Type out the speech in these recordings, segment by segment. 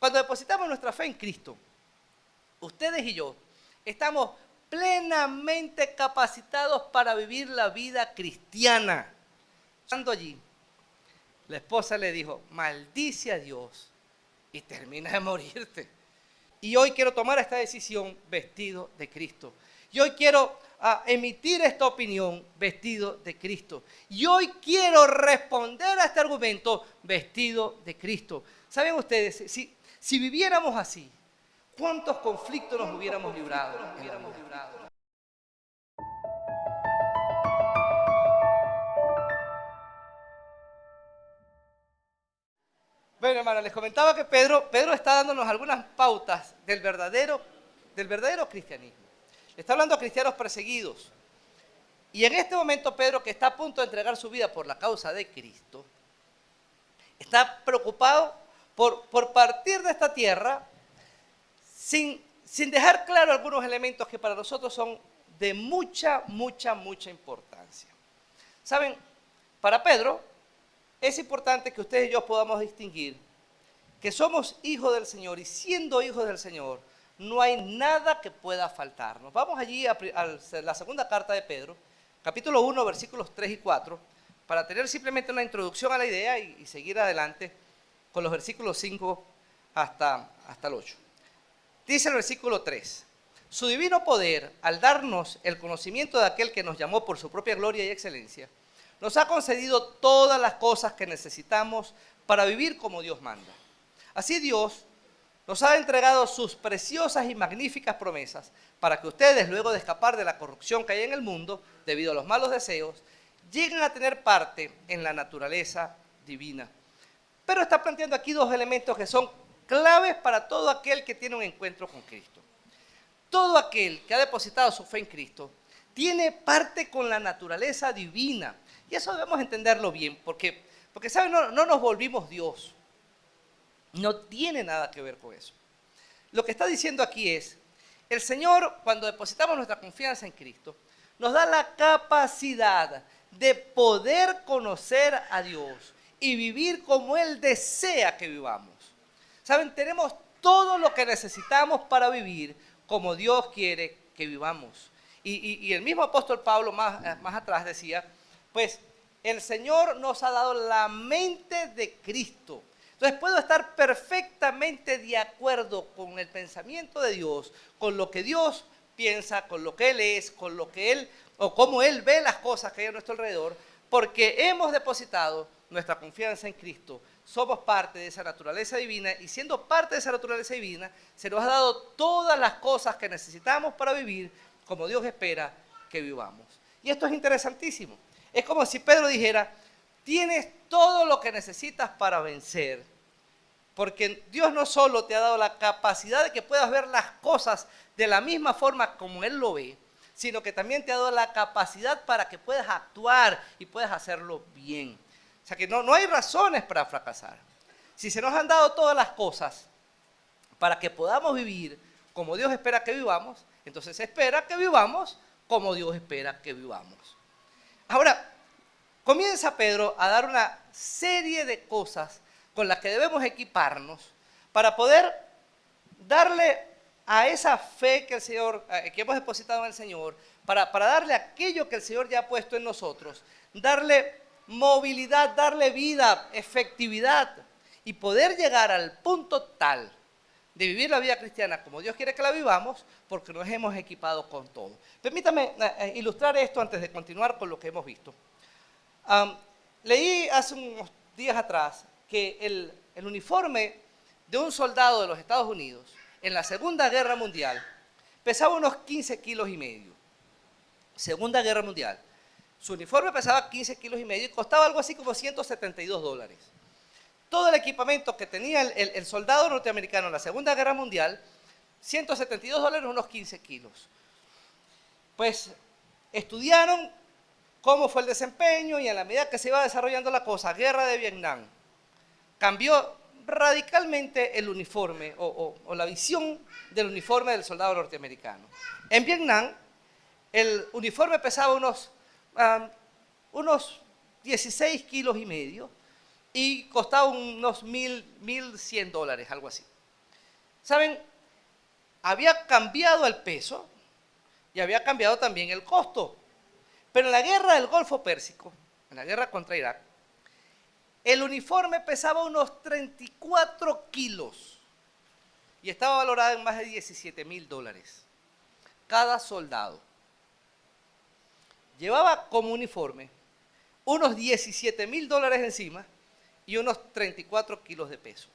Cuando depositamos nuestra fe en Cristo, ustedes y yo estamos plenamente capacitados para vivir la vida cristiana. Estando allí, la esposa le dijo, maldice a Dios y termina de morirte. Y hoy quiero tomar esta decisión vestido de Cristo. Y hoy quiero emitir esta opinión vestido de Cristo. Y hoy quiero responder a este argumento vestido de Cristo. ¿Saben ustedes? Si viviéramos así, ¿cuántos conflictos nos hubiéramos librado? Bueno, hermano, les comentaba que Pedro está dándonos algunas pautas del verdadero cristianismo. Está hablando a cristianos perseguidos. Y en este momento Pedro, que está a punto de entregar su vida por la causa de Cristo, está preocupado por partir de esta tierra sin dejar claro algunos elementos que para nosotros son de mucha importancia. ¿Saben? Para Pedro es importante que ustedes y yo podamos distinguir que somos hijos del Señor y siendo hijos del Señor no hay nada que pueda faltarnos. Vamos allí a la segunda carta de Pedro, capítulo 1, versículos 3 y 4, para tener simplemente una introducción a la idea y seguir adelante con los versículos 5 hasta el 8. Dice el versículo 3, su divino poder, al darnos el conocimiento de aquel que nos llamó por su propia gloria y excelencia, nos ha concedido todas las cosas que necesitamos para vivir como Dios manda. Así Dios nos ha entregado sus preciosas y magníficas promesas para que ustedes, luego de escapar de la corrupción que hay en el mundo, debido a los malos deseos, lleguen a tener parte en la naturaleza divina. Pero está planteando aquí dos elementos que son claves para todo aquel que tiene un encuentro con Cristo. Todo aquel que ha depositado su fe en Cristo tiene parte con la naturaleza divina. Y eso debemos entenderlo bien, porque ¿saben? No nos volvimos Dios. No tiene nada que ver con eso. Lo que está diciendo aquí es, el Señor, cuando depositamos nuestra confianza en Cristo, nos da la capacidad de poder conocer a Dios y vivir como Él desea que vivamos. ¿Saben? Tenemos todo lo que necesitamos para vivir como Dios quiere que vivamos. Y el mismo apóstol Pablo más atrás decía, pues el Señor nos ha dado la mente de Cristo. Entonces puedo estar perfectamente de acuerdo con el pensamiento de Dios, con lo que Dios piensa, con lo que Él es, con lo que Él, o cómo Él ve las cosas que hay a nuestro alrededor, porque hemos depositado nuestra confianza en Cristo. Somos parte de esa naturaleza divina y siendo parte de esa naturaleza divina, se nos ha dado todas las cosas que necesitamos para vivir como Dios espera que vivamos. Y esto es interesantísimo. Es como si Pedro dijera, tienes todo lo que necesitas para vencer. Porque Dios no solo te ha dado la capacidad de que puedas ver las cosas de la misma forma como Él lo ve, sino que también te ha dado la capacidad para que puedas actuar y puedas hacerlo bien. O sea que no hay razones para fracasar. Si se nos han dado todas las cosas para que podamos vivir como Dios espera que vivamos, entonces se espera que vivamos como Dios espera que vivamos. Ahora, comienza Pedro a dar una serie de cosas con las que debemos equiparnos para poder darle a esa fe que el Señor, que hemos depositado en el Señor, para darle aquello que el Señor ya ha puesto en nosotros, darle movilidad, darle vida, efectividad y poder llegar al punto tal de vivir la vida cristiana como Dios quiere que la vivamos, porque nos hemos equipado con todo. Permítame ilustrar esto antes de continuar con lo que hemos visto. Leí hace unos días atrás que el uniforme de un soldado de los Estados Unidos en la Segunda Guerra Mundial pesaba unos 15 kilos y medio. Segunda Guerra Mundial. Su uniforme pesaba 15 kilos y medio y costaba algo así como $172. Todo el equipamiento que tenía el soldado norteamericano en la Segunda Guerra Mundial, $172, unos 15 kilos. Pues estudiaron cómo fue el desempeño y en la medida que se iba desarrollando la cosa, Guerra de Vietnam, cambió radicalmente el uniforme o la visión del uniforme del soldado norteamericano. En Vietnam, el uniforme pesaba unos 16 kilos y medio y costaba unos $1,100, algo así. ¿Saben? Había cambiado el peso y había cambiado también el costo. Pero en la guerra del Golfo Pérsico, en la guerra contra Irak, el uniforme pesaba unos 34 kilos y estaba valorado en más de $17,000 cada soldado. Llevaba como uniforme unos $17,000 encima y unos 34 kilos de peso.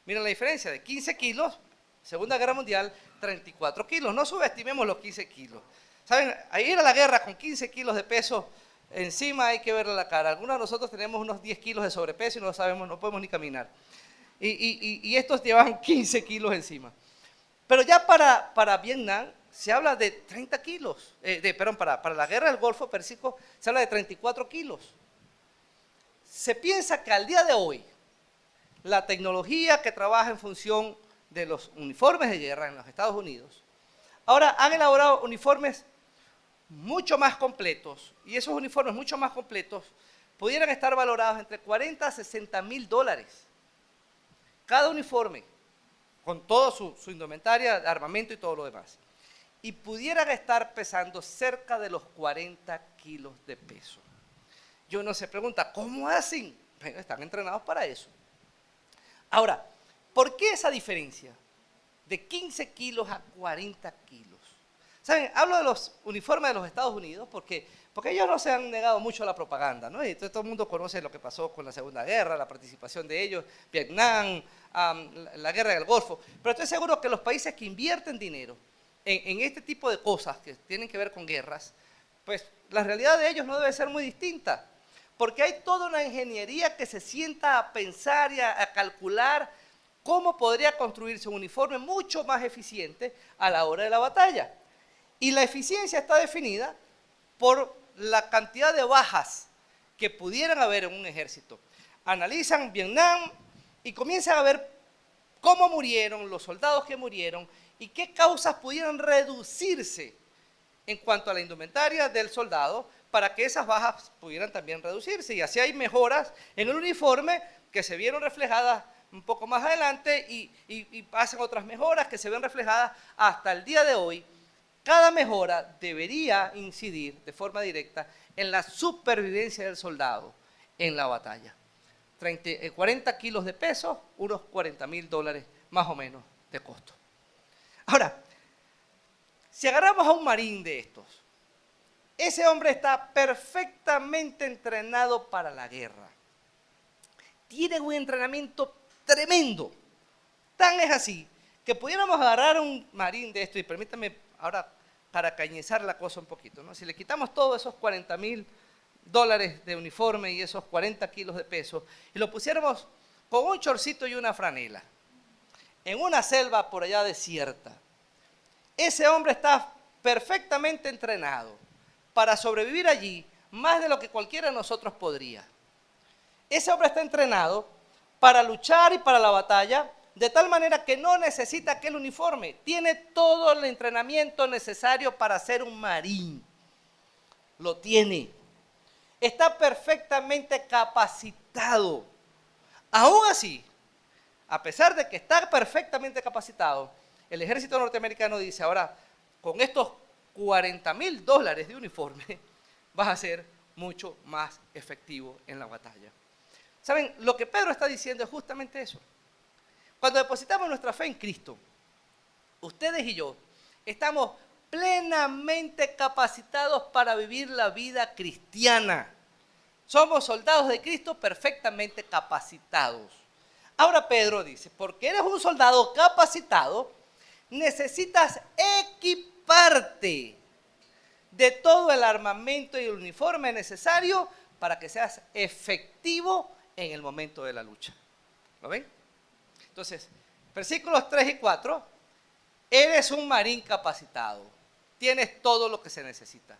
Miren la diferencia, de 15 kilos, Segunda Guerra Mundial, 34 kilos. No subestimemos los 15 kilos. ¿Saben? Ahí era la guerra con 15 kilos de peso encima, hay que verle la cara. Algunos de nosotros tenemos unos 10 kilos de sobrepeso y no sabemos, no podemos ni caminar. Y estos llevaban 15 kilos encima. Pero ya para Vietnam se habla de 30 kilos. Perdón, para la guerra del Golfo Pérsico se habla de 34 kilos. Se piensa que al día de hoy, la tecnología que trabaja en función de los uniformes de guerra en los Estados Unidos, ahora han elaborado uniformes mucho más completos, y esos uniformes mucho más completos pudieran estar valorados entre 40 a 60 mil dólares. Cada uniforme, con toda su indumentaria, armamento y todo lo demás. Y pudieran estar pesando cerca de los 40 kilos de peso. Y uno se pregunta, ¿cómo hacen? Bueno, están entrenados para eso. Ahora, ¿por qué esa diferencia de 15 kilos a 40 kilos? ¿Saben? Hablo de los uniformes de los Estados Unidos porque ellos no se han negado mucho a la propaganda, ¿no? Y todo el mundo conoce lo que pasó con la Segunda Guerra, la participación de ellos, Vietnam, la Guerra del Golfo. Pero estoy seguro que los países que invierten dinero en este tipo de cosas que tienen que ver con guerras, pues la realidad de ellos no debe ser muy distinta. Porque hay toda una ingeniería que se sienta a pensar y a calcular cómo podría construirse un uniforme mucho más eficiente a la hora de la batalla. Y la eficiencia está definida por la cantidad de bajas que pudieran haber en un ejército. Analizan Vietnam y comienzan a ver cómo murieron, los soldados que murieron y qué causas pudieran reducirse en cuanto a la indumentaria del soldado para que esas bajas pudieran también reducirse. Y así hay mejoras en el uniforme que se vieron reflejadas un poco más adelante y pasan otras mejoras que se ven reflejadas hasta el día de hoy. Cada mejora debería incidir de forma directa en la supervivencia del soldado en la batalla. 40 kilos de peso, unos $40,000 más o menos de costo. Ahora, si agarramos a un marín de estos, ese hombre está perfectamente entrenado para la guerra. Tiene un entrenamiento tremendo. Tan es así que pudiéramos agarrar un marín de esto, y permítanme ahora para cañizar la cosa un poquito, ¿no? Si le quitamos todos esos $40,000 de uniforme y esos 40 kilos de peso y lo pusiéramos con un chorcito y una franela en una selva por allá desierta, ese hombre está perfectamente entrenado para sobrevivir allí más de lo que cualquiera de nosotros podría. Ese hombre está entrenado para luchar y para la batalla de tal manera que no necesita aquel uniforme. Tiene todo el entrenamiento necesario para ser un marín. Lo tiene. Está perfectamente capacitado. Aún así, a pesar de que está perfectamente capacitado, el ejército norteamericano dice, ahora, con estos $40,000 de uniforme, vas a ser mucho más efectivo en la batalla. ¿Saben? Lo que Pedro está diciendo es justamente eso. Cuando depositamos nuestra fe en Cristo, ustedes y yo estamos plenamente capacitados para vivir la vida cristiana. Somos soldados de Cristo perfectamente capacitados. Ahora Pedro dice, porque eres un soldado capacitado, necesitas equiparte de todo el armamento y el uniforme necesario para que seas efectivo en el momento de la lucha. ¿Lo ven? Entonces, versículos 3 y 4, eres un marín capacitado, tienes todo lo que se necesita.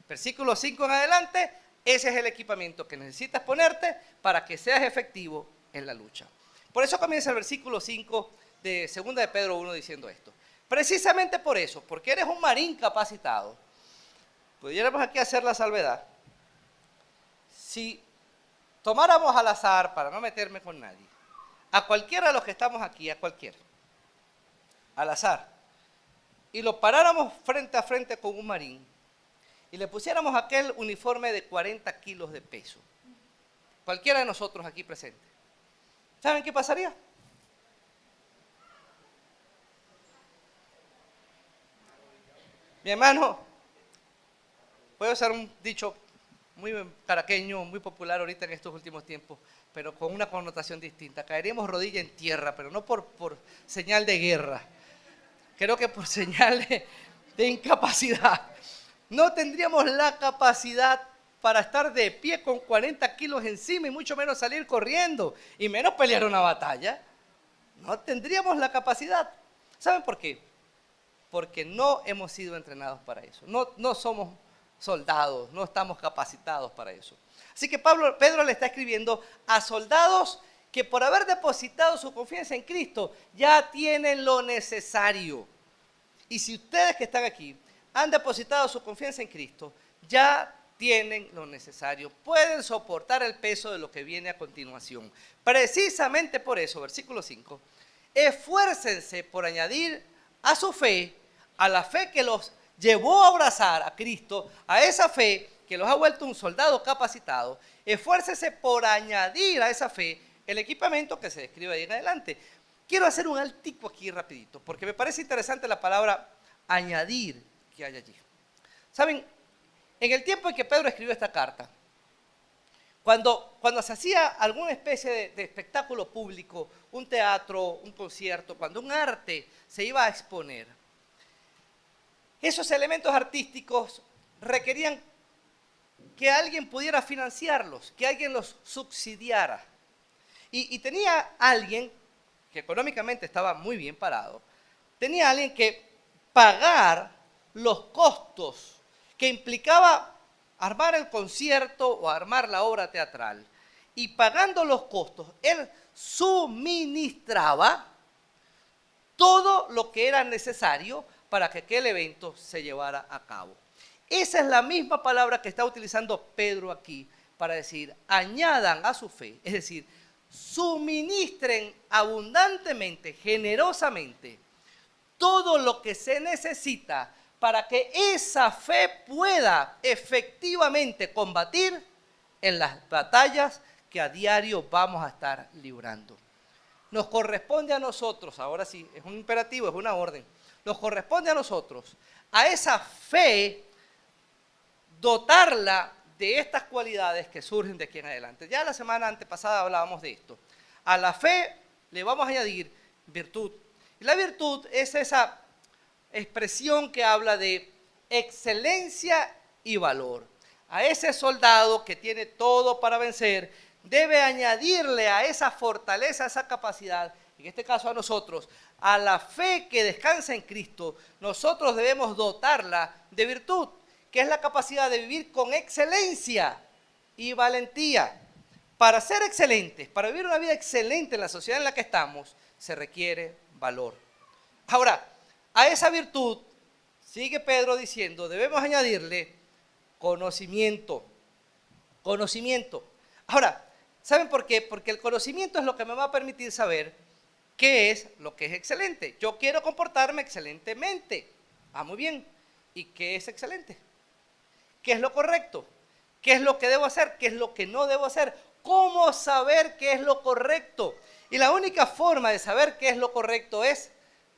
Versículo 5 en adelante, ese es el equipamiento que necesitas ponerte para que seas efectivo en la lucha. Por eso comienza el versículo 5 de 2 de Pedro 1 diciendo esto. Precisamente por eso, porque eres un marín capacitado, pudiéramos aquí hacer la salvedad. Si tomáramos al azar, para no meterme con nadie, a cualquiera de los que estamos aquí, a cualquiera, al azar, y lo paráramos frente a frente con un marín, y le pusiéramos aquel uniforme de 40 kilos de peso, cualquiera de nosotros aquí presentes, ¿saben qué pasaría? Mi hermano, voy a usar un dicho muy caraqueño, muy popular ahorita en estos últimos tiempos, pero con una connotación distinta. Caeríamos rodilla en tierra, pero no por señal de guerra, creo que por señal de incapacidad. No tendríamos la capacidad para estar de pie con 40 kilos encima y mucho menos salir corriendo y menos pelear una batalla. No tendríamos la capacidad. ¿Saben por qué? Porque no hemos sido entrenados para eso. No somos soldados, no estamos capacitados para eso. Así que Pedro le está escribiendo a soldados que por haber depositado su confianza en Cristo ya tienen lo necesario. Y si ustedes que están aquí han depositado su confianza en Cristo, ya tienen lo necesario, pueden soportar el peso de lo que viene a continuación. Precisamente por eso, versículo 5, esfuércense por añadir a su fe, a la fe que los llevó a abrazar a Cristo, a esa fe que los ha vuelto un soldado capacitado, esfuércense por añadir a esa fe el equipamiento que se describe ahí en adelante. Quiero hacer un altico aquí rapidito, porque me parece interesante la palabra añadir que hay allí. ¿Saben? En el tiempo en que Pedro escribió esta carta, cuando se hacía alguna especie de espectáculo público, un teatro, un concierto, cuando un arte se iba a exponer, esos elementos artísticos requerían que alguien pudiera financiarlos, que alguien los subsidiara. Y tenía alguien que económicamente estaba muy bien parado, tenía alguien que pagar los costos que implicaba armar el concierto o armar la obra teatral. Y pagando los costos, él suministraba todo lo que era necesario para que aquel evento se llevara a cabo. Esa es la misma palabra que está utilizando Pedro aquí para decir, añadan a su fe, es decir, suministren abundantemente, generosamente, todo lo que se necesita para que esa fe pueda efectivamente combatir en las batallas que a diario vamos a estar librando. Nos corresponde a nosotros, ahora sí, es un imperativo, es una orden, nos corresponde a nosotros, a esa fe, dotarla de estas cualidades que surgen de aquí en adelante. Ya la semana antepasada hablábamos de esto. A la fe le vamos a añadir virtud. Y la virtud es esa expresión que habla de excelencia y valor. A ese soldado que tiene todo para vencer, debe añadirle a esa fortaleza, a esa capacidad, en este caso a nosotros, a la fe que descansa en Cristo, nosotros debemos dotarla de virtud, que es la capacidad de vivir con excelencia y valentía. Para ser excelentes, para vivir una vida excelente en la sociedad en la que estamos, se requiere valor. Ahora, a esa virtud, sigue Pedro diciendo, debemos añadirle conocimiento. Conocimiento. Ahora, ¿saben por qué? Porque el conocimiento es lo que me va a permitir saber qué es lo que es excelente. Yo quiero comportarme excelentemente. Ah, muy bien. ¿Y qué es excelente? ¿Qué es lo correcto? ¿Qué es lo que debo hacer? ¿Qué es lo que no debo hacer? ¿Cómo saber qué es lo correcto? Y la única forma de saber qué es lo correcto es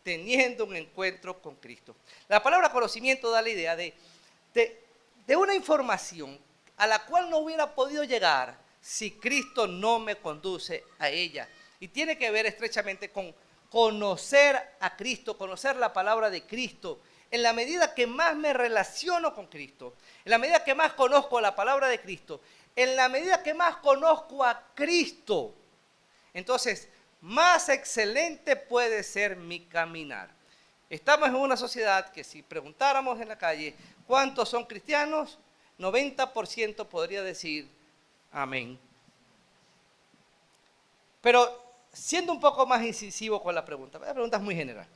teniendo un encuentro con Cristo. La palabra conocimiento da la idea de una información a la cual no hubiera podido llegar si Cristo no me conduce a ella. Y tiene que ver estrechamente con conocer a Cristo, conocer la palabra de Cristo. En la medida que más me relaciono con Cristo, en la medida que más conozco la palabra de Cristo, en la medida que más conozco a Cristo, entonces más excelente puede ser mi caminar. Estamos en una sociedad que si preguntáramos en la calle cuántos son cristianos, 90% podría decir amén. Pero siendo un poco más incisivo con la pregunta es muy general.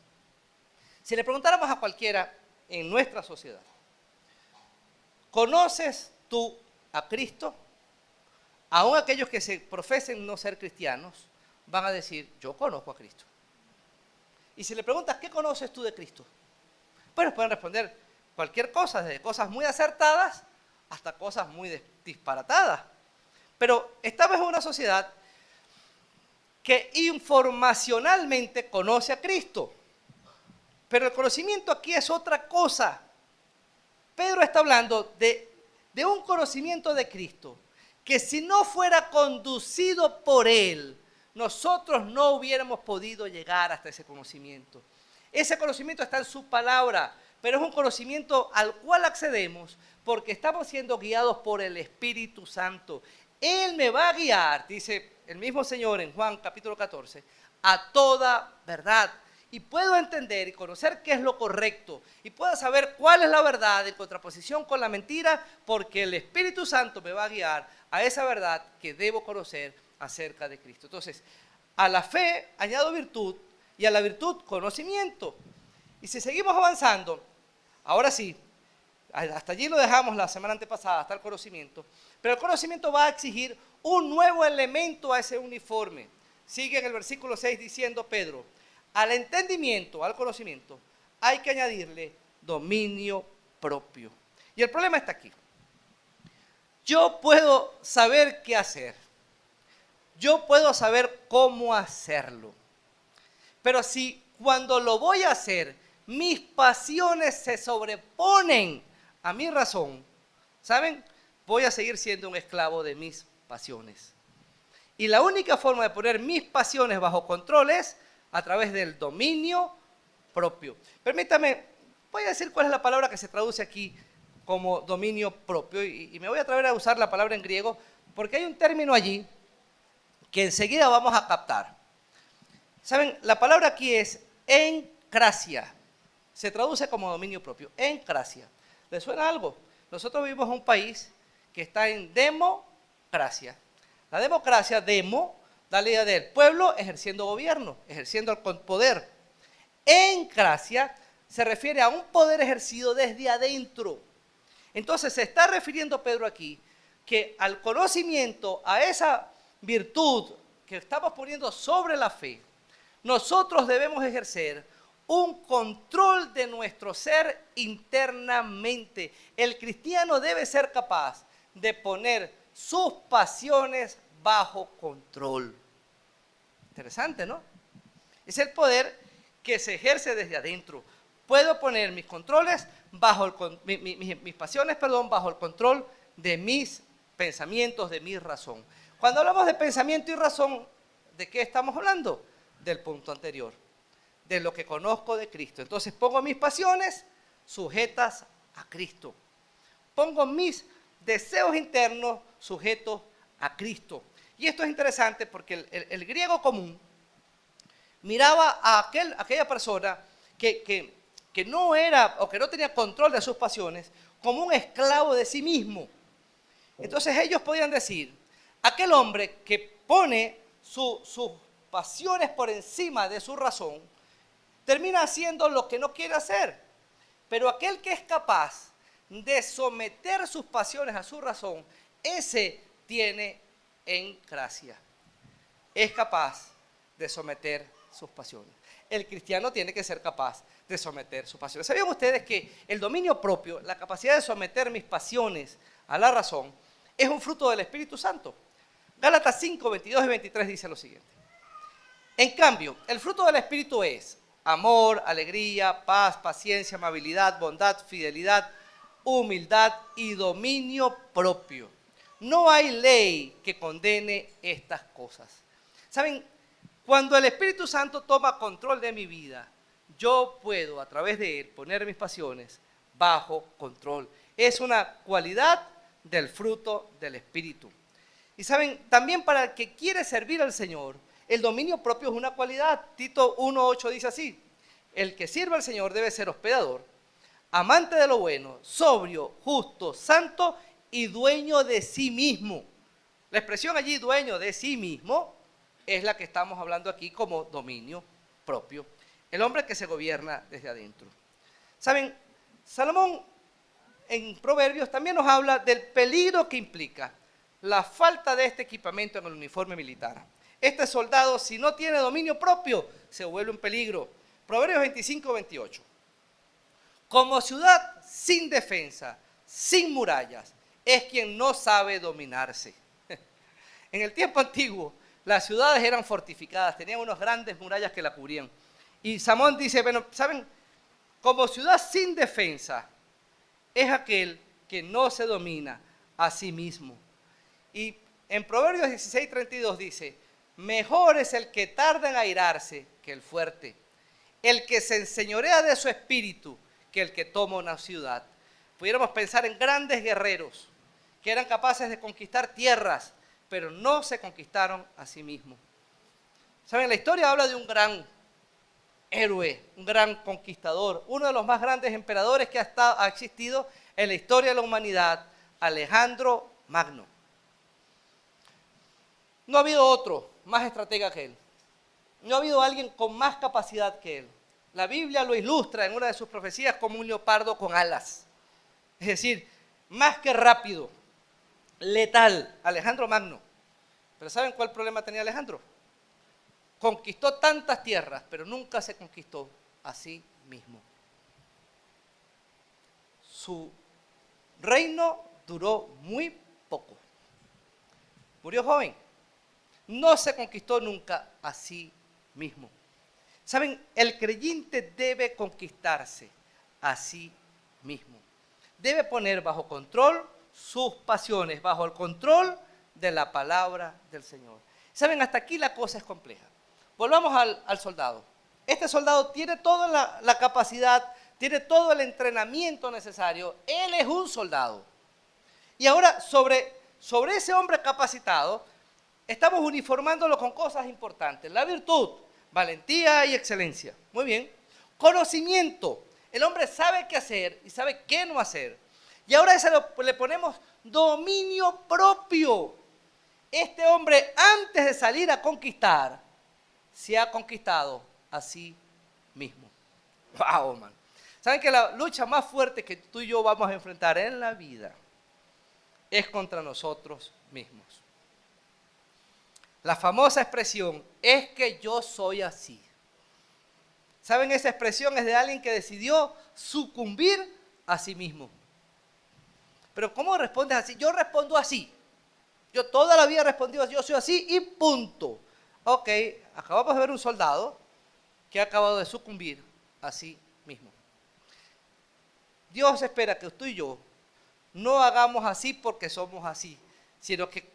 Si le preguntáramos a cualquiera en nuestra sociedad, ¿conoces tú a Cristo? Aún aquellos que se profesen no ser cristianos van a decir, yo conozco a Cristo. Y si le preguntas, ¿qué conoces tú de Cristo? Pues pueden responder cualquier cosa, desde cosas muy acertadas hasta cosas muy disparatadas. Pero estamos en una sociedad que informacionalmente conoce a Cristo. Pero el conocimiento aquí es otra cosa. Pedro está hablando de un conocimiento de Cristo que si no fuera conducido por Él, nosotros no hubiéramos podido llegar hasta ese conocimiento. Ese conocimiento está en su palabra, pero es un conocimiento al cual accedemos porque estamos siendo guiados por el Espíritu Santo. Él me va a guiar, dice el mismo Señor en Juan capítulo 14, a toda verdad. Y puedo entender y conocer qué es lo correcto. Y puedo saber cuál es la verdad en contraposición con la mentira, porque el Espíritu Santo me va a guiar a esa verdad que debo conocer acerca de Cristo. Entonces, a la fe añado virtud y a la virtud conocimiento. Y si seguimos avanzando, ahora sí, hasta allí lo dejamos la semana antepasada, hasta el conocimiento. Pero el conocimiento va a exigir un nuevo elemento a ese uniforme. Sigue en el versículo 6 diciendo Pedro, al entendimiento, al conocimiento, hay que añadirle dominio propio. Y el problema está aquí. Yo puedo saber qué hacer. Yo puedo saber cómo hacerlo. Pero si cuando lo voy a hacer, mis pasiones se sobreponen a mi razón, ¿saben? Voy a seguir siendo un esclavo de mis pasiones. Y la única forma de poner mis pasiones bajo control es a través del dominio propio. Permítame, voy a decir cuál es la palabra que se traduce aquí como dominio propio. Y me voy a atrever a usar la palabra en griego porque hay un término allí que enseguida vamos a captar. ¿Saben? La palabra aquí es encrasia. Se traduce como dominio propio. Encrasia. ¿Les suena algo? Nosotros vivimos en un país que está en democracia. La democracia, demo, da la idea del pueblo ejerciendo gobierno, ejerciendo el poder. Encrasia se refiere a un poder ejercido desde adentro. Entonces se está refiriendo Pedro aquí que al conocimiento, a esa virtud que estamos poniendo sobre la fe, nosotros debemos ejercer un control de nuestro ser internamente. El cristiano debe ser capaz de poner sus pasiones bajo control. Interesante, ¿no? Es el poder que se ejerce desde adentro. Puedo poner mis controles mis pasiones, bajo el control de mis pensamientos, de mi razón. Cuando hablamos de pensamiento y razón, ¿de qué estamos hablando? Del punto anterior, de lo que conozco de Cristo. Entonces pongo mis pasiones sujetas a Cristo. Pongo mis deseos internos sujetos a Cristo. Y esto es interesante porque el griego común miraba a aquella persona que no era o que no tenía control de sus pasiones como un esclavo de sí mismo. Entonces ellos podían decir, aquel hombre que pone sus pasiones por encima de su razón, termina haciendo lo que no quiere hacer. Pero aquel que es capaz de someter sus pasiones a su razón, ese tiene encrasia. Es capaz de someter sus pasiones. El cristiano tiene que ser capaz de someter sus pasiones. ¿Sabían ustedes que el dominio propio, la capacidad de someter mis pasiones a la razón, es un fruto del Espíritu Santo? Gálatas 5, 22 y 23 dice lo siguiente. En cambio, el fruto del Espíritu es amor, alegría, paz, paciencia, amabilidad, bondad, fidelidad, humildad y dominio propio. No hay ley que condene estas cosas. ¿Saben? Cuando el Espíritu Santo toma control de mi vida, yo puedo a través de él poner mis pasiones bajo control. Es una cualidad del fruto del Espíritu. Y saben, también para el que quiere servir al Señor, el dominio propio es una cualidad. Tito 1:8 dice así, el que sirve al Señor debe ser hospedador, amante de lo bueno, sobrio, justo, santo y dueño de sí mismo. La expresión allí, dueño de sí mismo, es la que estamos hablando aquí como dominio propio. El hombre que se gobierna desde adentro. ¿Saben? Salomón en Proverbios también nos habla del peligro que implica la falta de este equipamiento en el uniforme militar. Este soldado, si no tiene dominio propio, se vuelve un peligro. Proverbios 25, 28. Como ciudad sin defensa, sin murallas, es quien no sabe dominarse. En el tiempo antiguo, las ciudades eran fortificadas, tenían unas grandes murallas que la cubrían. Y Salomón dice, bueno, ¿saben? Como ciudad sin defensa, es aquel que no se domina a sí mismo. Y en Proverbios 16, 32 dice, mejor es el que tarda en airarse que el fuerte, el que se enseñorea de su espíritu que el que toma una ciudad. Pudiéramos pensar en grandes guerreros que eran capaces de conquistar tierras, pero no se conquistaron a sí mismos. ¿Saben? La historia habla de un gran héroe, un gran conquistador, uno de los más grandes emperadores que ha existido en la historia de la humanidad, Alejandro Magno. No ha habido otro más estratega que él. No ha habido alguien con más capacidad que él. La Biblia lo ilustra en una de sus profecías como un leopardo con alas. Es decir, más que rápido, letal, Alejandro Magno. Pero ¿saben cuál problema tenía Alejandro? Conquistó tantas tierras, pero nunca se conquistó a sí mismo. Su reino duró muy poco. Murió joven. No se conquistó nunca a sí mismo. ¿Saben? El creyente debe conquistarse a sí mismo. Debe poner bajo control sus pasiones, bajo el control de la palabra del Señor. ¿Saben? Hasta aquí la cosa es compleja. Volvamos al soldado. Este soldado tiene toda la capacidad, tiene todo el entrenamiento necesario. Él es un soldado. Y ahora, sobre ese hombre capacitado, estamos uniformándolo con cosas importantes. La virtud, valentía y excelencia. Muy bien. Conocimiento. El hombre sabe qué hacer y sabe qué no hacer. Y ahora le ponemos dominio propio. Este hombre, antes de salir a conquistar, se ha conquistado a sí mismo. ¡Wow, man! ¿Saben que la lucha más fuerte que tú y yo vamos a enfrentar en la vida es contra nosotros mismos? La famosa expresión, es que yo soy así. ¿Saben? Esa expresión es de alguien que decidió sucumbir a sí mismo. Pero ¿cómo respondes así? Yo respondo así. Yo toda la vida he respondido así, yo soy así y punto. Ok, acabamos de ver un soldado que ha acabado de sucumbir a sí mismo. Dios espera que tú y yo no hagamos así porque somos así, sino que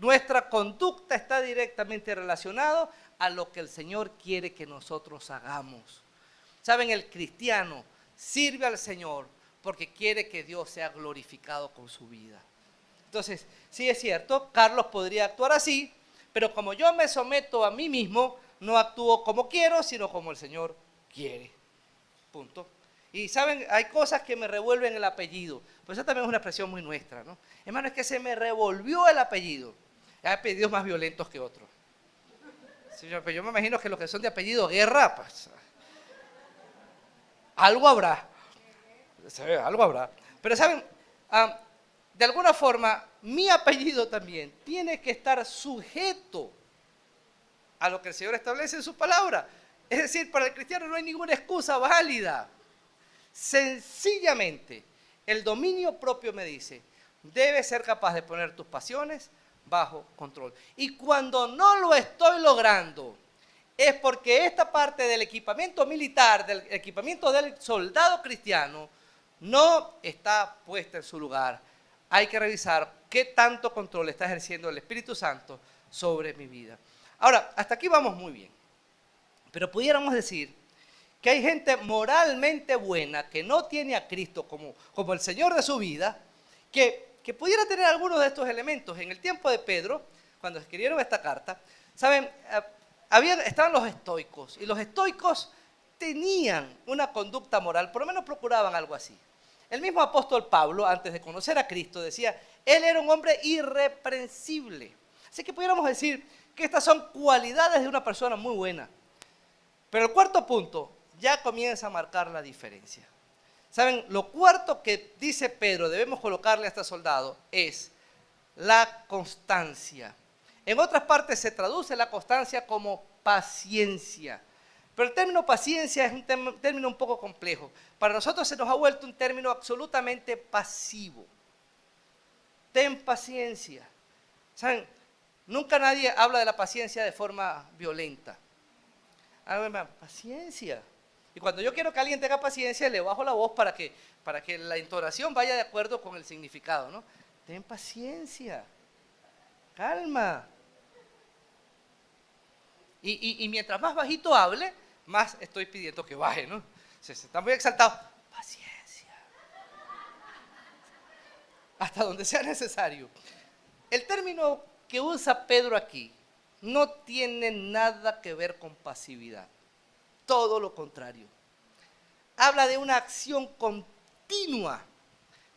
nuestra conducta está directamente relacionada a lo que el Señor quiere que nosotros hagamos. ¿Saben? El cristiano sirve al Señor porque quiere que Dios sea glorificado con su vida. Entonces, sí es cierto, Carlos podría actuar así, pero como yo me someto a mí mismo, no actúo como quiero, sino como el Señor quiere. Punto. Y saben, hay cosas que me revuelven el apellido. Pues eso también es una expresión muy nuestra, ¿no? Hermano, es que se me revolvió el apellido. Hay apellidos más violentos que otros. Sí, pero yo me imagino que los que son de apellido Guerra, pues, algo habrá. Algo habrá. Pero saben, de alguna forma, mi apellido también tiene que estar sujeto a lo que el Señor establece en su palabra. Es decir, para el cristiano no hay ninguna excusa válida. Sencillamente, el dominio propio me dice, debes ser capaz de poner tus pasiones bajo control. Y cuando no lo estoy logrando, es porque esta parte del equipamiento militar, del equipamiento del soldado cristiano, no está puesta en su lugar. Hay que revisar qué tanto control está ejerciendo el Espíritu Santo sobre mi vida. Ahora, hasta aquí vamos muy bien. Pero pudiéramos decir que hay gente moralmente buena que no tiene a Cristo como el Señor de su vida, que pudiera tener algunos de estos elementos. En el tiempo de Pedro, cuando escribieron esta carta, ¿saben? Estaban los estoicos, y los estoicos tenían una conducta moral, por lo menos procuraban algo así. El mismo apóstol Pablo, antes de conocer a Cristo, decía, él era un hombre irreprensible. Así que pudiéramos decir que estas son cualidades de una persona muy buena. Pero el cuarto punto ya comienza a marcar la diferencia. ¿Saben? Lo cuarto que dice Pedro debemos colocarle a este soldado es la constancia. En otras partes se traduce la constancia como paciencia. Pero el término paciencia es un término un poco complejo. Para nosotros se nos ha vuelto un término absolutamente pasivo. Ten paciencia. ¿Saben? Nunca nadie habla de la paciencia de forma violenta. Paciencia. Y cuando yo quiero que alguien tenga paciencia, le bajo la voz para que la entonación vaya de acuerdo con el significado, ¿no? Ten paciencia. Calma. Y mientras más bajito hable, más estoy pidiendo que baje, ¿no? Se está muy exaltado. Paciencia. Hasta donde sea necesario. El término que usa Pedro aquí no tiene nada que ver con pasividad. Todo lo contrario. Habla de una acción continua,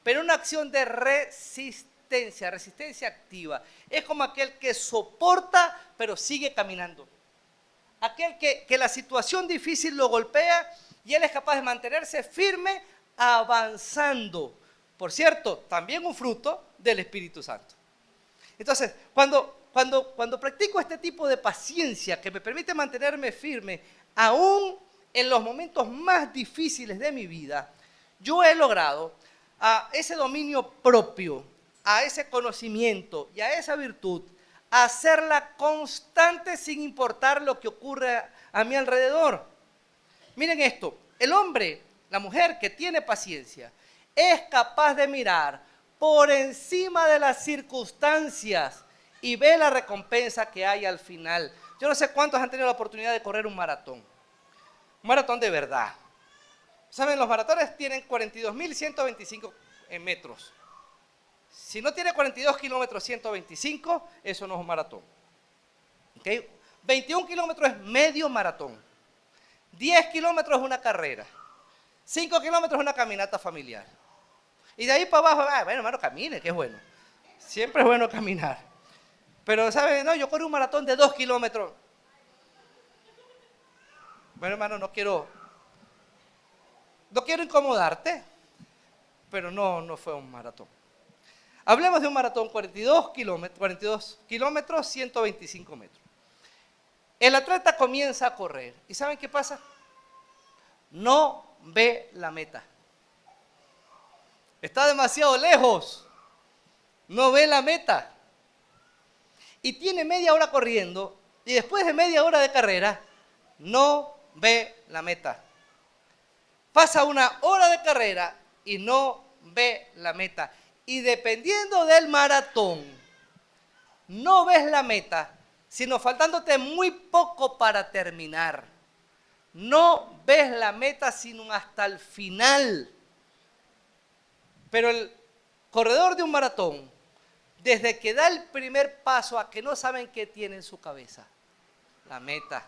pero una acción de resistencia activa. Es como aquel que soporta, pero sigue caminando. Aquel que la situación difícil lo golpea y él es capaz de mantenerse firme avanzando. Por cierto, también un fruto del Espíritu Santo. Entonces, cuando practico este tipo de paciencia que me permite mantenerme firme, aún en los momentos más difíciles de mi vida, yo he logrado a ese dominio propio, a ese conocimiento y a esa virtud, hacerla constante sin importar lo que ocurre a mi alrededor. Miren esto, el hombre, la mujer que tiene paciencia, es capaz de mirar por encima de las circunstancias y ve la recompensa que hay al final. Yo no sé cuántos han tenido la oportunidad de correr un maratón de verdad. ¿Saben? Los maratones tienen 42.125 metros. Si no tiene 42 kilómetros 125, eso no es un maratón. ¿Okay? 21 kilómetros es medio maratón. 10 kilómetros es una carrera. 5 kilómetros es una caminata familiar. Y de ahí para abajo, bueno, hermano, camine, que es bueno. Siempre es bueno caminar. Pero, ¿saben? No, yo corro un maratón de 2 kilómetros. Bueno, hermano, no quiero incomodarte, pero no fue un maratón. Hablemos de un maratón, 42 kilómetros, 125 metros. El atleta comienza a correr. ¿Y saben qué pasa? No ve la meta. Está demasiado lejos. No ve la meta. Y tiene media hora corriendo y después de media hora de carrera, no ve la meta. Pasa una hora de carrera y no ve la meta. Y dependiendo del maratón, no ves la meta, sino faltándote muy poco para terminar. No ves la meta sino hasta el final. Pero el corredor de un maratón, desde que da el primer paso a que no saben qué tiene en su cabeza, la meta.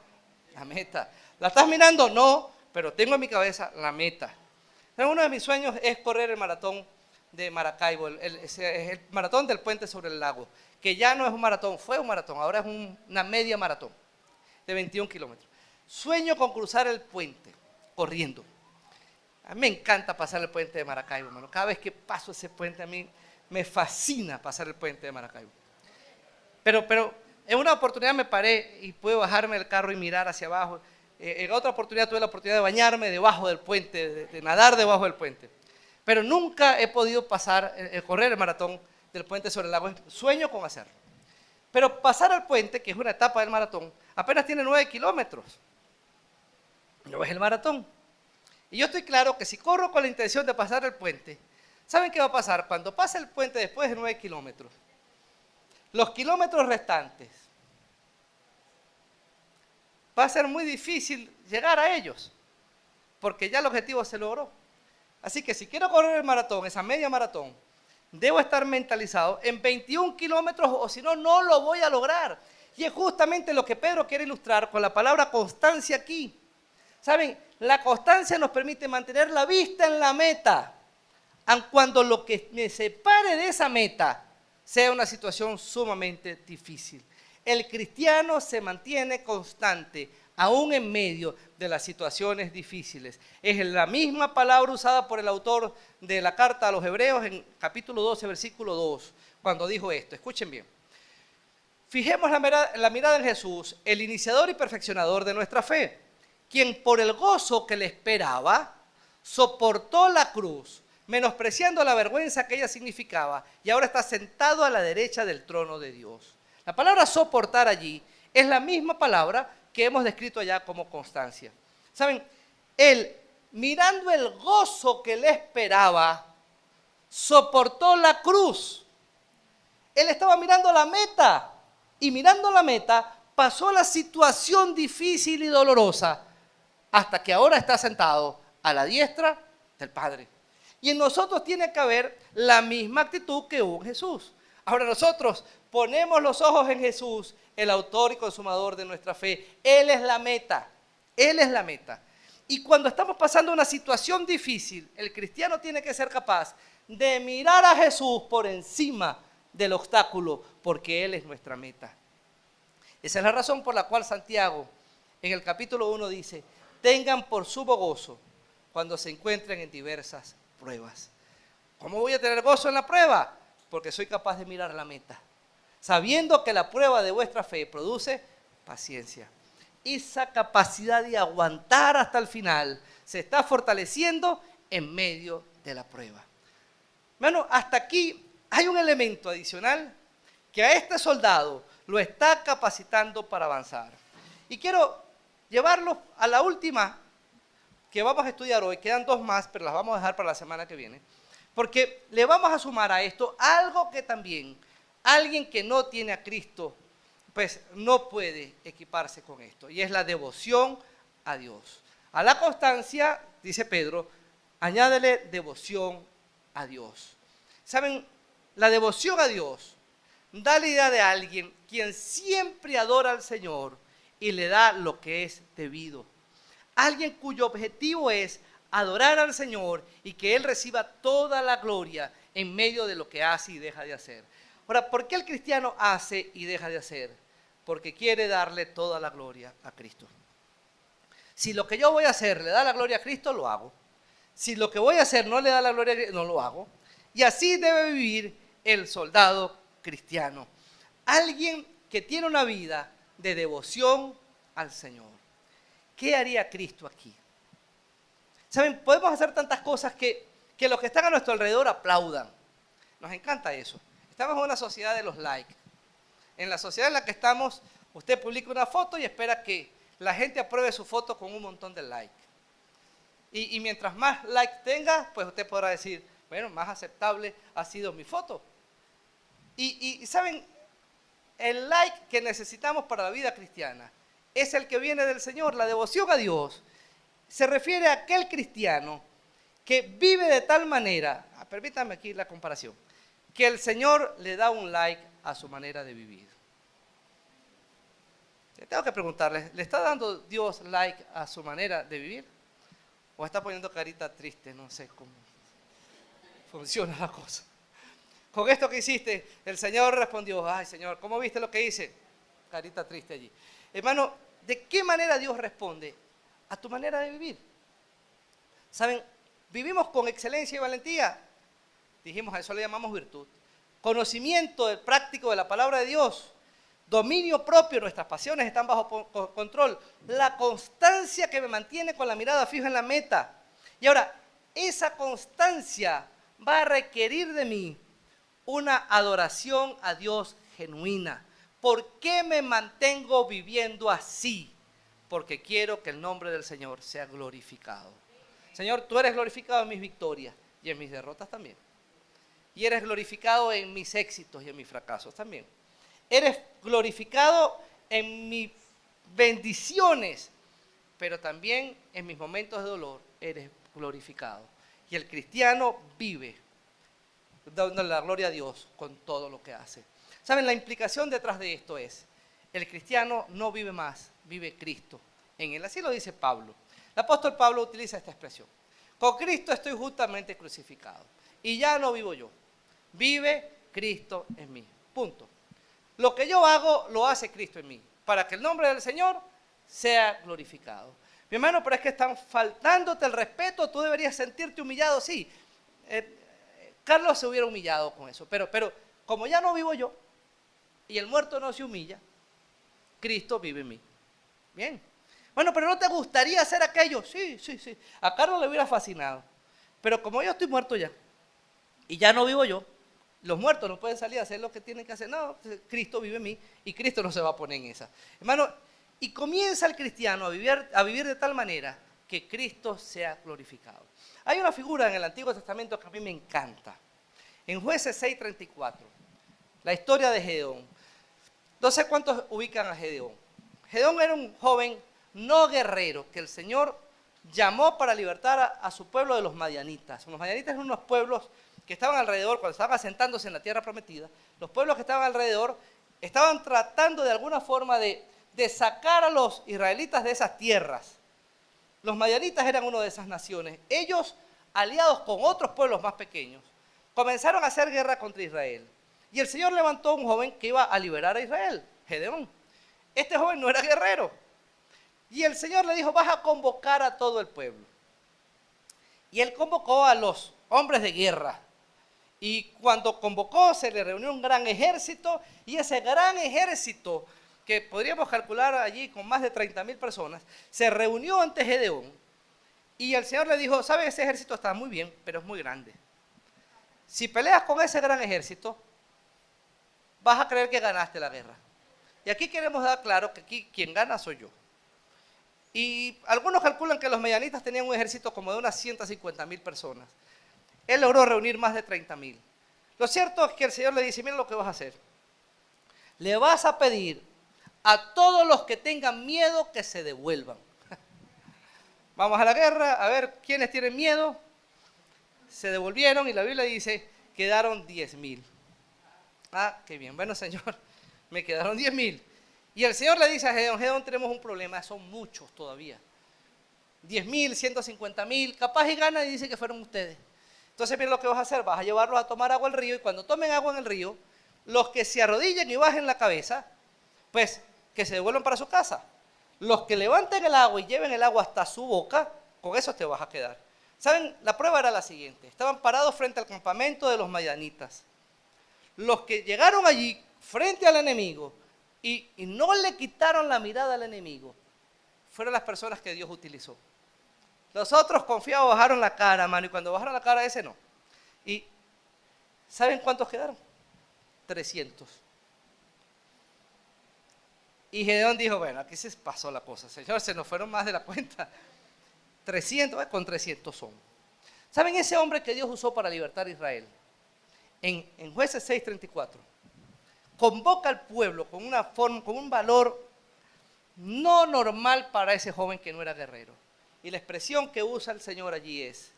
¿La estás mirando? No, pero tengo en mi cabeza la meta. Uno de mis sueños es correr el maratón de Maracaibo, el maratón del puente sobre el lago, que ya no es un maratón, fue un maratón, ahora es una media maratón de 21 kilómetros. Sueño con cruzar el puente, corriendo. A mí me encanta pasar el puente de Maracaibo, hermano. Cada vez que paso ese puente, a mí me fascina pasar el puente de Maracaibo. Pero en una oportunidad me paré y pude bajarme del carro y mirar hacia abajo. En otra oportunidad tuve la oportunidad de bañarme debajo del puente, de nadar debajo del puente. Pero nunca he podido correr el maratón del puente sobre el lago. Sueño con hacerlo. Pero pasar al puente, que es una etapa del maratón, apenas tiene 9 kilómetros. No es el maratón. Y yo estoy claro que si corro con la intención de pasar el puente, ¿saben qué va a pasar? Cuando pase el puente después de 9 kilómetros, los kilómetros restantes, va a ser muy difícil llegar a ellos, porque ya el objetivo se logró. Así que si quiero correr el maratón, esa media maratón, debo estar mentalizado en 21 kilómetros o si no, no lo voy a lograr. Y es justamente lo que Pedro quiere ilustrar con la palabra constancia aquí. ¿Saben? La constancia nos permite mantener la vista en la meta, aun cuando lo que me separe de esa meta sea una situación sumamente difícil. El cristiano se mantiene constante, aún en medio de las situaciones difíciles. Es la misma palabra usada por el autor de la carta a los Hebreos en capítulo 12, versículo 2, cuando dijo esto. Escuchen bien. Fijemos la mirada en Jesús, el iniciador y perfeccionador de nuestra fe, quien por el gozo que le esperaba, soportó la cruz, menospreciando la vergüenza que ella significaba, y ahora está sentado a la derecha del trono de Dios. La palabra soportar allí es la misma palabra que hemos descrito allá como constancia. ¿Saben? Él, mirando el gozo que le esperaba, soportó la cruz. Él estaba mirando la meta, y mirando la meta, pasó la situación difícil y dolorosa, hasta que ahora está sentado a la diestra del Padre. Y en nosotros tiene que haber la misma actitud que hubo en Jesús. Ahora nosotros ponemos los ojos en Jesús, el autor y consumador de nuestra fe. Él es la meta. Él es la meta. Y cuando estamos pasando una situación difícil, el cristiano tiene que ser capaz de mirar a Jesús por encima del obstáculo, porque Él es nuestra meta. Esa es la razón por la cual Santiago, en el capítulo 1 dice, tengan por sumo gozo cuando se encuentren en diversas pruebas. ¿Cómo voy a tener gozo en la prueba? Porque soy capaz de mirar la meta, sabiendo que la prueba de vuestra fe produce paciencia. Esa capacidad de aguantar hasta el final se está fortaleciendo en medio de la prueba. Bueno, hasta aquí hay un elemento adicional que a este soldado lo está capacitando para avanzar. Y quiero llevarlo a la última que vamos a estudiar hoy. Quedan dos más, pero las vamos a dejar para la semana que viene. Porque le vamos a sumar a esto algo que también alguien que no tiene a Cristo, pues no puede equiparse con esto. Y es la devoción a Dios. A la constancia, dice Pedro, añádele devoción a Dios. ¿Saben? La devoción a Dios da la idea de alguien quien siempre adora al Señor y le da lo que es debido. Alguien cuyo objetivo es adorar al Señor y que Él reciba toda la gloria en medio de lo que hace y deja de hacer. Ahora, ¿por qué el cristiano hace y deja de hacer? Porque quiere darle toda la gloria a Cristo. Si lo que yo voy a hacer le da la gloria a Cristo, lo hago. Si lo que voy a hacer no le da la gloria a Cristo, no lo hago. Y así debe vivir el soldado cristiano. Alguien que tiene una vida de devoción al Señor. ¿Qué haría Cristo aquí? ¿Saben? Podemos hacer tantas cosas que los que están a nuestro alrededor aplaudan. Nos encanta eso. Estamos en una sociedad de los likes. En la sociedad en la que estamos, usted publica una foto y espera que la gente apruebe su foto con un montón de likes. Y mientras más likes tenga, pues usted podrá decir, bueno, más aceptable ha sido mi foto. Y ¿saben? El like que necesitamos para la vida cristiana es el que viene del Señor. La devoción a Dios se refiere a aquel cristiano que vive de tal manera, permítanme aquí la comparación, que el Señor le da un like a su manera de vivir. Tengo que preguntarles, ¿le está dando Dios like a su manera de vivir? ¿O está poniendo carita triste? No sé cómo funciona la cosa. Con esto que hiciste, el Señor respondió, ay Señor, ¿cómo viste lo que hice? Carita triste allí. Hermano, ¿de qué manera Dios responde? A tu manera de vivir. ¿Saben? Vivimos con excelencia y valentía. Dijimos, a eso le llamamos virtud. Conocimiento práctico de la palabra de Dios. Dominio propio, nuestras pasiones están bajo control. La constancia que me mantiene con la mirada fija en la meta. Y ahora, esa constancia va a requerir de mí una adoración a Dios genuina. ¿Por qué me mantengo viviendo así? Porque quiero que el nombre del Señor sea glorificado. Señor, tú eres glorificado en mis victorias y en mis derrotas también. Y eres glorificado en mis éxitos y en mis fracasos también. Eres glorificado en mis bendiciones, pero también en mis momentos de dolor eres glorificado. Y el cristiano vive dándole la gloria a Dios con todo lo que hace. ¿Saben? La implicación detrás de esto es, el cristiano no vive más, vive Cristo en él. Así lo dice Pablo. El apóstol Pablo utiliza esta expresión. Con Cristo estoy justamente crucificado. Y ya no vivo yo. Vive Cristo en mí. Punto. Lo que yo hago, lo hace Cristo en mí. Para que el nombre del Señor sea glorificado. Mi hermano, pero es que están faltándote el respeto. Tú deberías sentirte humillado. Sí, Carlos se hubiera humillado con eso. Pero como ya no vivo yo, y el muerto no se humilla, Cristo vive en mí. Bien. Bueno, pero ¿no te gustaría hacer aquello? Sí, sí, sí. A Carlos le hubiera fascinado. Pero como yo estoy muerto ya, y ya no vivo yo, los muertos no pueden salir a hacer lo que tienen que hacer. No, Cristo vive en mí y Cristo no se va a poner en esa. Hermano, y comienza el cristiano a vivir de tal manera que Cristo sea glorificado. Hay una figura en el Antiguo Testamento que a mí me encanta. En Jueces 6:34, la historia de Gedeón. No sé cuántos ubican a Gedeón. Gedeón era un joven no guerrero que el Señor llamó para libertar a su pueblo de los madianitas. Los madianitas eran unos pueblos que estaban alrededor, cuando estaban asentándose en la tierra prometida, los pueblos que estaban alrededor estaban tratando de alguna forma de sacar a los israelitas de esas tierras. Los madianitas eran una de esas naciones. Ellos, aliados con otros pueblos más pequeños, comenzaron a hacer guerra contra Israel. Y el Señor levantó a un joven que iba a liberar a Israel, Gedeón. Este joven no era guerrero. Y el Señor le dijo, vas a convocar a todo el pueblo. Y él convocó a los hombres de guerra. Y cuando convocó, se le reunió un gran ejército. Y ese gran ejército, que podríamos calcular allí con más de 30,000 personas, se reunió ante Gedeón. Y el Señor le dijo, ¿sabes? Ese ejército está muy bien, pero es muy grande. Si peleas con ese gran ejército, vas a creer que ganaste la guerra. Y aquí queremos dar claro que aquí quien gana soy yo. Y algunos calculan que los medianitas tenían un ejército como de unas 150,000 personas. Él logró reunir más de 30,000. Lo cierto es que el Señor le dice, mira lo que vas a hacer. Le vas a pedir a todos los que tengan miedo que se devuelvan. Vamos a la guerra, a ver quiénes tienen miedo. Se devolvieron y la Biblia dice, quedaron 10,000. Ah, qué bien. Bueno, Señor, me quedaron 10,000. Y el Señor le dice a Gedeón, Gedeón, tenemos un problema, son muchos todavía. 10,000, 150,000, capaz y gana y dice que fueron ustedes. Entonces, mira lo que vas a hacer, vas a llevarlos a tomar agua al río y cuando tomen agua en el río, los que se arrodillen y bajen la cabeza, pues que se devuelvan para su casa. Los que levanten el agua y lleven el agua hasta su boca, con eso te vas a quedar. ¿Saben? La prueba era la siguiente, estaban parados frente al campamento de los madianitas. Los que llegaron allí frente al enemigo y no le quitaron la mirada al enemigo, fueron las personas que Dios utilizó. Los otros confiados bajaron la cara, mano, y cuando bajaron la cara ese no. ¿Y saben cuántos quedaron? 300. Y Gedeón dijo, bueno, aquí se pasó la cosa, Señor, se nos fueron más de la cuenta. 300, con 300 son. ¿Saben ese hombre que Dios usó para libertar a Israel? En Jueces 6:34, convoca al pueblo con una forma, con un valor no normal para ese joven que no era guerrero. Y la expresión que usa el Señor allí es,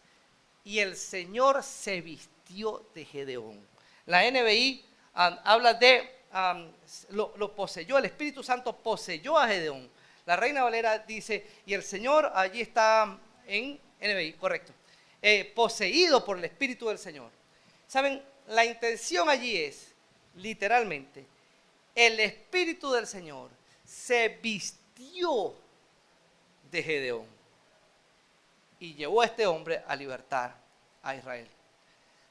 y el Señor se vistió de Gedeón. La NBI habla de, lo poseyó, el Espíritu Santo poseyó a Gedeón. La Reina Valera dice, y el Señor, allí está en NBI, correcto, poseído por el Espíritu del Señor. ¿Saben? La intención allí es, literalmente, el Espíritu del Señor se vistió de Gedeón y llevó a este hombre a libertar a Israel.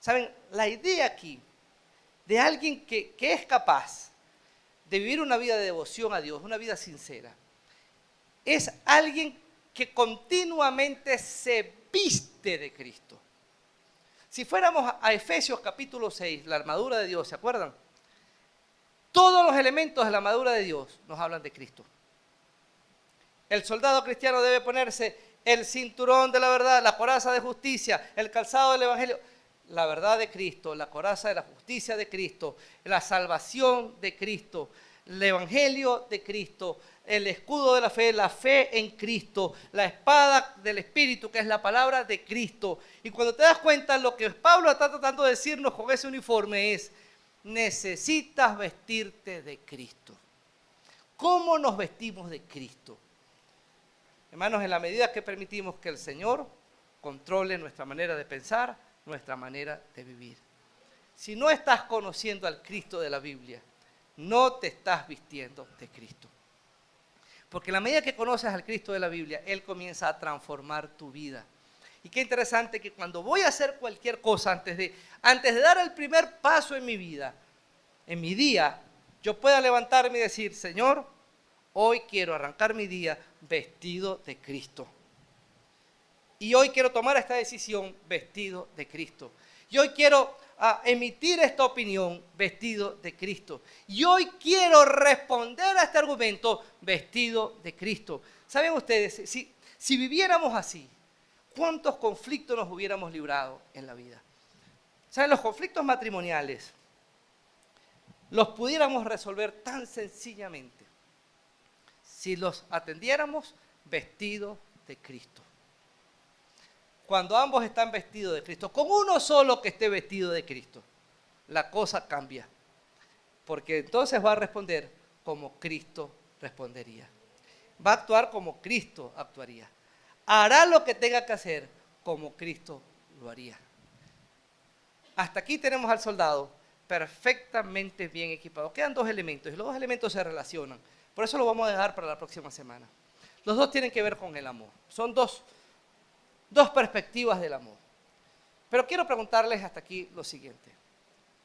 ¿Saben? La idea aquí de alguien que es capaz de vivir una vida de devoción a Dios, una vida sincera, es alguien que continuamente se viste de Cristo. Si fuéramos a Efesios capítulo 6, la armadura de Dios, ¿se acuerdan? Todos los elementos de la armadura de Dios nos hablan de Cristo. El soldado cristiano debe ponerse el cinturón de la verdad, la coraza de justicia, el calzado del evangelio, la verdad de Cristo, la coraza de la justicia de Cristo, la salvación de Cristo, el evangelio de Cristo, el escudo de la fe en Cristo, la espada del Espíritu, que es la palabra de Cristo. Y cuando te das cuenta, lo que Pablo está tratando de decirnos con ese uniforme es, necesitas vestirte de Cristo. ¿Cómo nos vestimos de Cristo? Hermanos, en la medida que permitimos que el Señor controle nuestra manera de pensar, nuestra manera de vivir. Si no estás conociendo al Cristo de la Biblia, no te estás vistiendo de Cristo. Porque en la medida que conoces al Cristo de la Biblia, Él comienza a transformar tu vida. Y qué interesante que cuando voy a hacer cualquier cosa, antes de dar el primer paso en mi vida, en mi día, yo pueda levantarme y decir, Señor, Hoy quiero arrancar mi día vestido de Cristo. Y hoy quiero tomar esta decisión vestido de Cristo. Y hoy quiero emitir esta opinión vestido de Cristo. Y hoy quiero responder a este argumento vestido de Cristo. ¿Saben ustedes? Si viviéramos así, ¿cuántos conflictos nos hubiéramos librado en la vida? ¿Saben? Los conflictos matrimoniales los pudiéramos resolver tan sencillamente si los atendiéramos vestidos de Cristo. Cuando ambos están vestidos de Cristo, con uno solo que esté vestido de Cristo, la cosa cambia. Porque entonces va a responder como Cristo respondería. Va a actuar como Cristo actuaría. Hará lo que tenga que hacer como Cristo lo haría. Hasta aquí tenemos al soldado perfectamente bien equipado. Quedan dos elementos y los dos elementos se relacionan. Por eso lo vamos a dejar para la próxima semana. Los dos tienen que ver con el amor. Son dos perspectivas del amor. Pero quiero preguntarles hasta aquí lo siguiente.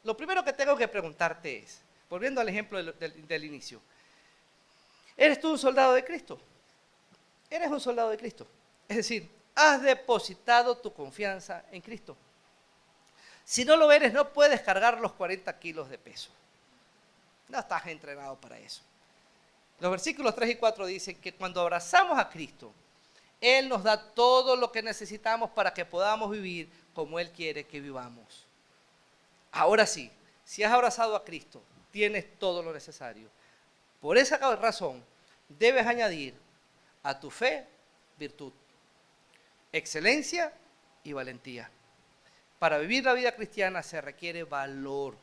Lo primero que tengo que preguntarte es, volviendo al ejemplo del inicio, ¿eres tú un soldado de Cristo? ¿Eres un soldado de Cristo? Es decir, ¿has depositado tu confianza en Cristo? Si no lo eres, no puedes cargar los 40 kilos de peso. No estás entrenado para eso. Los versículos 3 y 4 dicen que cuando abrazamos a Cristo, Él nos da todo lo que necesitamos para que podamos vivir como Él quiere que vivamos. Ahora sí, si has abrazado a Cristo, tienes todo lo necesario. Por esa razón, debes añadir a tu fe virtud, excelencia y valentía. Para vivir la vida cristiana se requiere valor,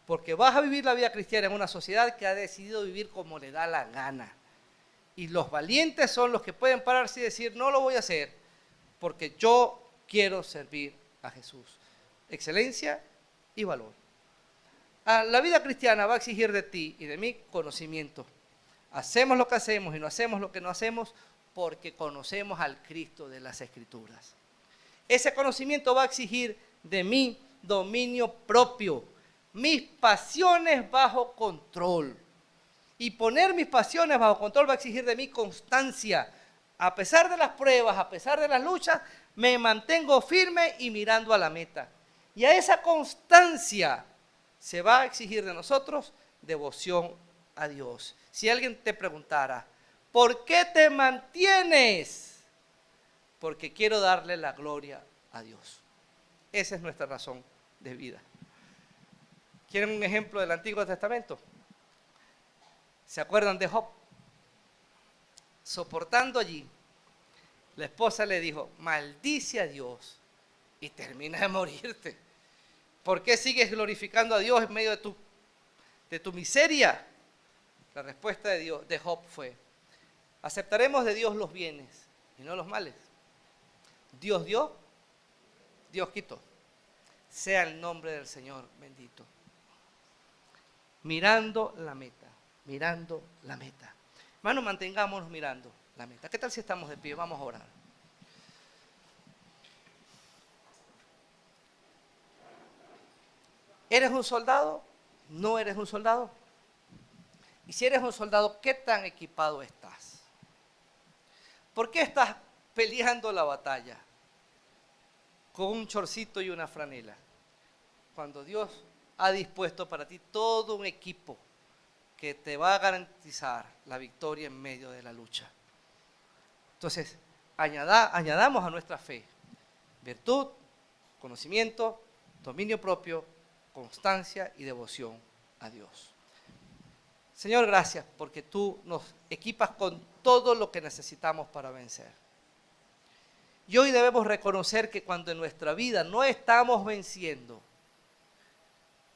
porque vas a vivir la vida cristiana en una sociedad que ha decidido vivir como le da la gana. Y los valientes son los que pueden pararse y decir, no lo voy a hacer, porque yo quiero servir a Jesús. Excelencia y valor. La vida cristiana va a exigir de ti y de mí conocimiento. Hacemos lo que hacemos y no hacemos lo que no hacemos porque conocemos al Cristo de las Escrituras. Ese conocimiento va a exigir de mí dominio propio, mis pasiones bajo control. Y poner mis pasiones bajo control va a exigir de mí constancia. A pesar de las pruebas, a pesar de las luchas, me mantengo firme y mirando a la meta. Y a esa constancia se va a exigir de nosotros devoción a Dios. Si alguien te preguntara, ¿por qué te mantienes? Porque quiero darle la gloria a Dios. Esa es nuestra razón de vida. ¿Quieren un ejemplo del Antiguo Testamento? ¿Se acuerdan de Job? Soportando allí, la esposa le dijo, maldice a Dios y termina de morirte. ¿Por qué sigues glorificando a Dios en medio de tu miseria? La respuesta de Job fue, aceptaremos de Dios los bienes y no los males. Dios dio, Dios quitó. Sea el nombre del Señor bendito. Mirando la meta, mirando la meta. Hermanos, mantengámonos mirando la meta. ¿Qué tal si estamos de pie? Vamos a orar. ¿Eres un soldado? ¿No eres un soldado? Y si eres un soldado, ¿qué tan equipado estás? ¿Por qué estás peleando la batalla con un chorcito y una franela, cuando Dios ha dispuesto para ti todo un equipo que te va a garantizar la victoria en medio de la lucha? Entonces, añadamos a nuestra fe virtud, conocimiento, dominio propio, constancia y devoción a Dios. Señor, gracias porque tú nos equipas con todo lo que necesitamos para vencer. Y hoy debemos reconocer que cuando en nuestra vida no estamos venciendo,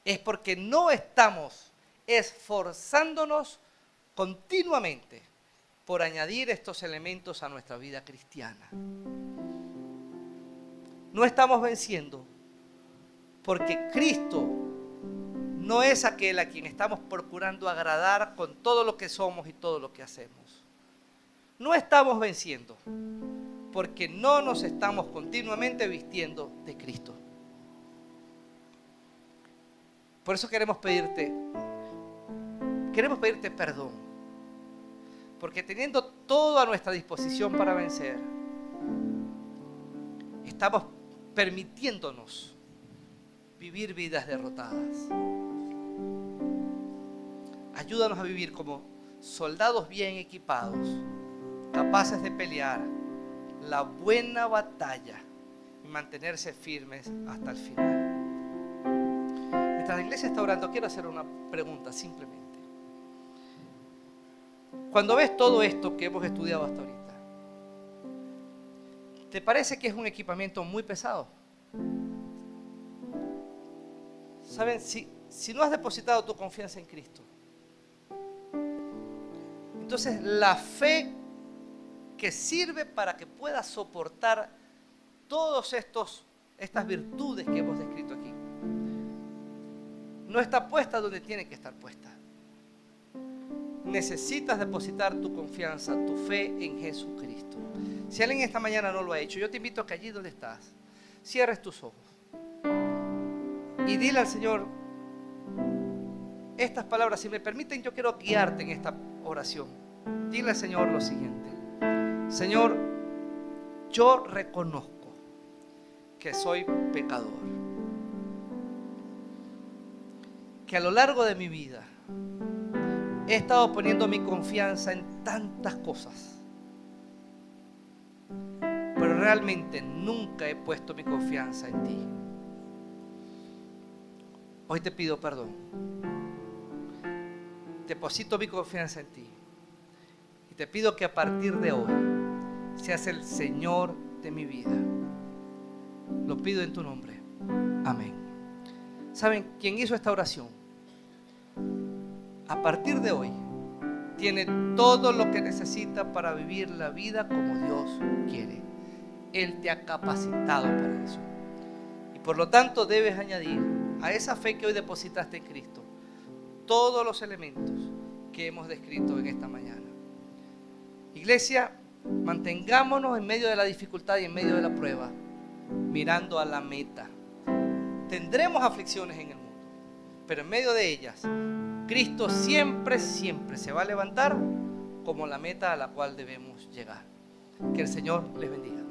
es porque no estamos esforzándonos continuamente por añadir estos elementos a nuestra vida cristiana. No estamos venciendo porque Cristo no es aquel a quien estamos procurando agradar con todo lo que somos y todo lo que hacemos. No estamos venciendo porque no nos estamos continuamente vistiendo de Cristo. Por eso queremos pedirte perdón. Porque teniendo todo a nuestra disposición para vencer, estamos permitiéndonos vivir vidas derrotadas. Ayúdanos a vivir como soldados bien equipados, capaces de pelear la buena batalla y mantenerse firmes hasta el final. Mientras la iglesia está orando, quiero hacer una pregunta simplemente. Cuando ves todo esto que hemos estudiado hasta ahorita, ¿te parece que es un equipamiento muy pesado? ¿Saben? Si no has depositado tu confianza en Cristo, entonces la fe que sirve para que puedas soportar todas estas virtudes que hemos descrito aquí, no está puesta donde tiene que estar puesta. Necesitas depositar tu confianza, tu fe en Jesucristo. Si alguien esta mañana no lo ha hecho, yo te invito a que allí donde estás, cierres tus ojos y dile al Señor estas palabras. Si me permiten, yo quiero guiarte en esta oración. Dile al Señor lo siguiente: Señor, yo reconozco que soy pecador, que a lo largo de mi vida he estado poniendo mi confianza en tantas cosas, pero realmente nunca he puesto mi confianza en ti. Hoy te pido perdón. Deposito mi confianza en ti y te pido que a partir de hoy seas el Señor de mi vida. Lo pido en tu nombre. Amén. ¿Saben quién hizo esta oración? A partir de hoy tiene todo lo que necesita para vivir la vida como Dios quiere. Él te ha capacitado para eso. Y por lo tanto debes añadir a esa fe que hoy depositaste en Cristo todos los elementos que hemos descrito en esta mañana. Iglesia, mantengámonos en medio de la dificultad y en medio de la prueba, mirando a la meta. Tendremos aflicciones en el mundo, pero en medio de ellas, Cristo siempre se va a levantar como la meta a la cual debemos llegar. Que el Señor les bendiga.